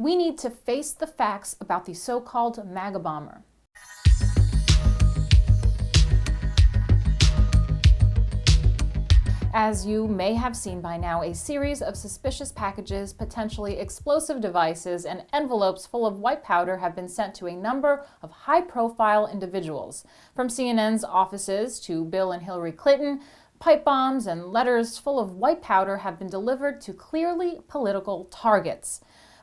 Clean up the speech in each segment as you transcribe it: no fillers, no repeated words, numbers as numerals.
We need to face the facts about the so-called MAGA bomber. As you may have seen by now, a series of suspicious packages, potentially explosive devices, and envelopes full of white powder have been sent to a number of high-profile individuals. From CNN's offices to Bill and Hillary Clinton, pipe bombs and letters full of white powder have been delivered to clearly political targets.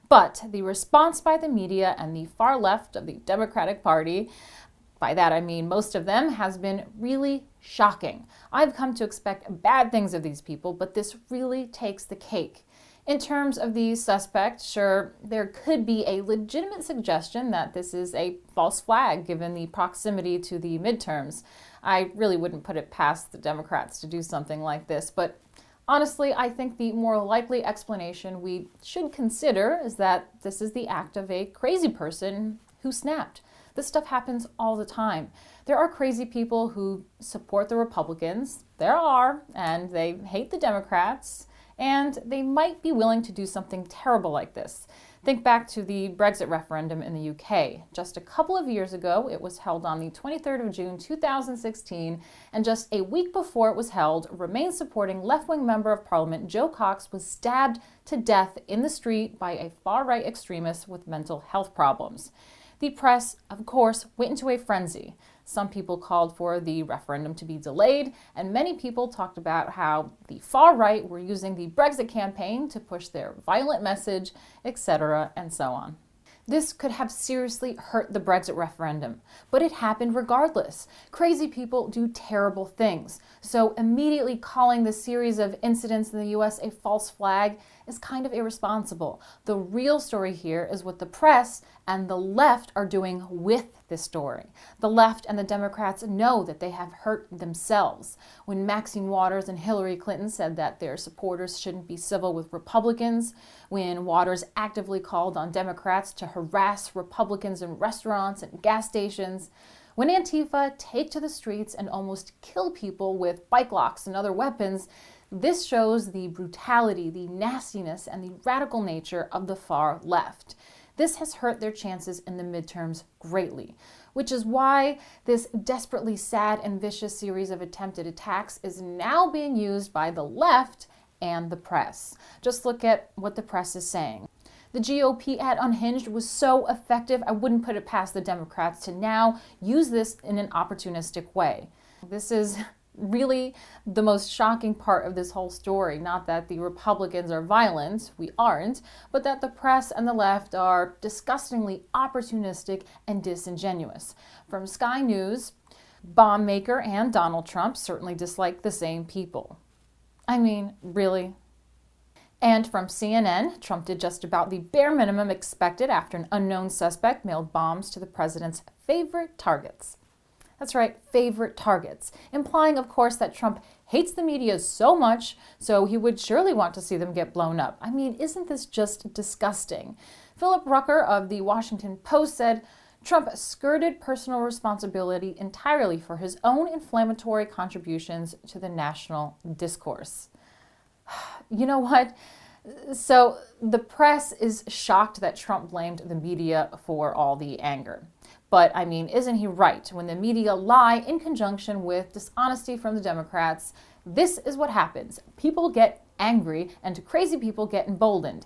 But the response by the media and the far left of the Democratic Party, by that I mean most of them, has been really shocking. I've come to expect bad things of these people, but this really takes the cake. In terms of the suspect, sure, there could be a legitimate suggestion that this is a false flag given the proximity to the midterms. I really wouldn't put it past the Democrats to do something like this, but honestly, I think the more likely explanation we should consider is that this is the act of a crazy person who snapped. This stuff happens all the time. There are crazy people who support the Republicans. There are, and they hate the Democrats, and they might be willing to do something terrible like this. Think back to the Brexit referendum in the UK. Just a couple of years ago, it was held on the 23rd of June 2016, and just a week before it was held, Remain-supporting left-wing member of Parliament Joe Cox was stabbed to death in the street by a far-right extremist with mental health problems. The press, of course, went into a frenzy. Some people called for the referendum to be delayed, and many people talked about how the far right were using the Brexit campaign to push their violent message, etc., and so on. This could have seriously hurt the Brexit referendum, but it happened regardless. Crazy people do terrible things, so immediately calling the series of incidents in the US a false flag is kind of irresponsible. The real story here is what the press and the left are doing with this story. The left and the Democrats know that they have hurt themselves. When Maxine Waters and Hillary Clinton said that their supporters shouldn't be civil with Republicans, when Waters actively called on Democrats to harass Republicans in restaurants and gas stations, when Antifa take to the streets and almost kill people with bike locks and other weapons, this shows the brutality, the nastiness, and the radical nature of the far left. This has hurt their chances in the midterms greatly, which is why this desperately sad and vicious series of attempted attacks is now being used by the left and the press. Just look at what the press is saying. The GOP ad Unhinged was so effective, I wouldn't put it past the Democrats to now use this in an opportunistic way. This is really the most shocking part of this whole story. Not that the Republicans are violent, we aren't, but that the press and the left are disgustingly opportunistic and disingenuous. From Sky News, bomb maker and Donald Trump certainly dislike the same people. I mean, really? And from CNN, Trump did just about the bare minimum expected after an unknown suspect mailed bombs to the president's favorite targets. That's right, favorite targets, implying, of course, that Trump hates the media so much, so he would surely want to see them get blown up. I mean, isn't this just disgusting? Philip Rucker of the Washington Post said, Trump skirted personal responsibility entirely for his own inflammatory contributions to the national discourse. You know what? So the press is shocked that Trump blamed the media for all the anger. But, I mean, isn't he right? When the media lie in conjunction with dishonesty from the Democrats, this is what happens. People get angry and crazy people get emboldened.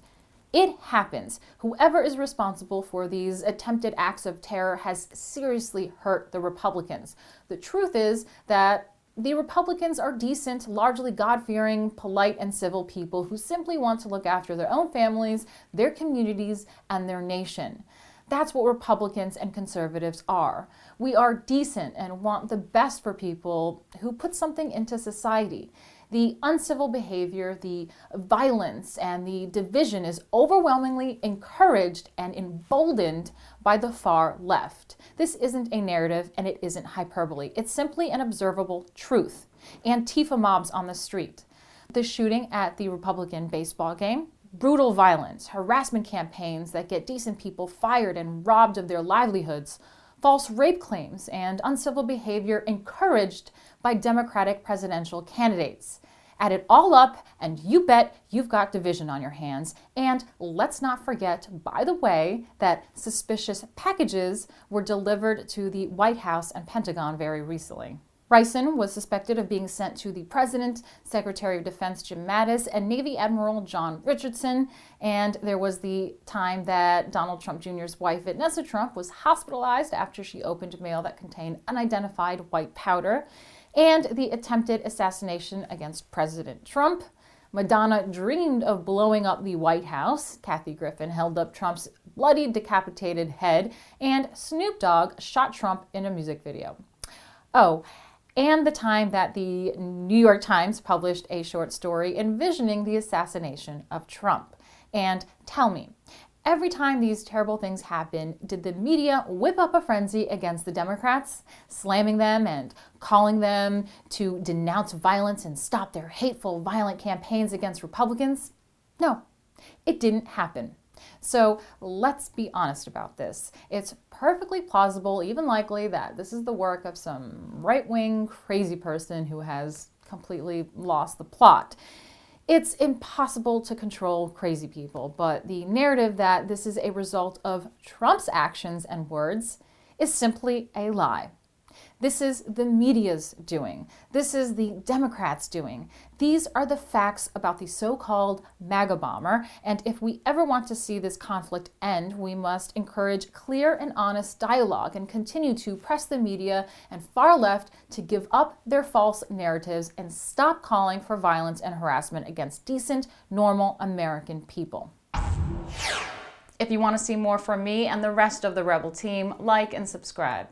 It happens. Whoever is responsible for these attempted acts of terror has seriously hurt the Republicans. The truth is that the Republicans are decent, largely God-fearing, polite, and civil people who simply want to look after their own families, their communities, and their nation. That's what Republicans and conservatives are. We are decent and want the best for people who put something into society. The uncivil behavior, the violence, and the division is overwhelmingly encouraged and emboldened by the far left. This isn't a narrative and it isn't hyperbole. It's simply an observable truth. Antifa mobs on the street. The shooting at the Republican baseball game. Brutal violence, harassment campaigns that get decent people fired and robbed of their livelihoods, false rape claims, and uncivil behavior encouraged by Democratic presidential candidates. Add it all up, and you bet you've got division on your hands. And let's not forget, by the way, that suspicious packages were delivered to the White House and Pentagon very recently. Ricin was suspected of being sent to the President, Secretary of Defense Jim Mattis, and Navy Admiral John Richardson. And there was the time that Donald Trump Jr.'s wife, Vanessa Trump, was hospitalized after she opened mail that contained unidentified white powder, and the attempted assassination against President Trump. Madonna dreamed of blowing up the White House. Kathy Griffin held up Trump's bloody, decapitated head, and Snoop Dogg shot Trump in a music video. Oh, and the time that the New York Times published a short story envisioning the assassination of Trump. And tell me, every time these terrible things happen, did the media whip up a frenzy against the Democrats, slamming them and calling them to denounce violence and stop their hateful, violent campaigns against Republicans? No, it didn't happen. So let's be honest about this. It's perfectly plausible, even likely, that this is the work of some right-wing crazy person who has completely lost the plot. It's impossible to control crazy people, but the narrative that this is a result of Trump's actions and words is simply a lie. This is the media's doing. This is the Democrats' doing. These are the facts about the so-called MAGA bomber, and if we ever want to see this conflict end, we must encourage clear and honest dialogue and continue to press the media and far left to give up their false narratives and stop calling for violence and harassment against decent, normal American people. If you want to see more from me and the rest of the Rebel team, like and subscribe.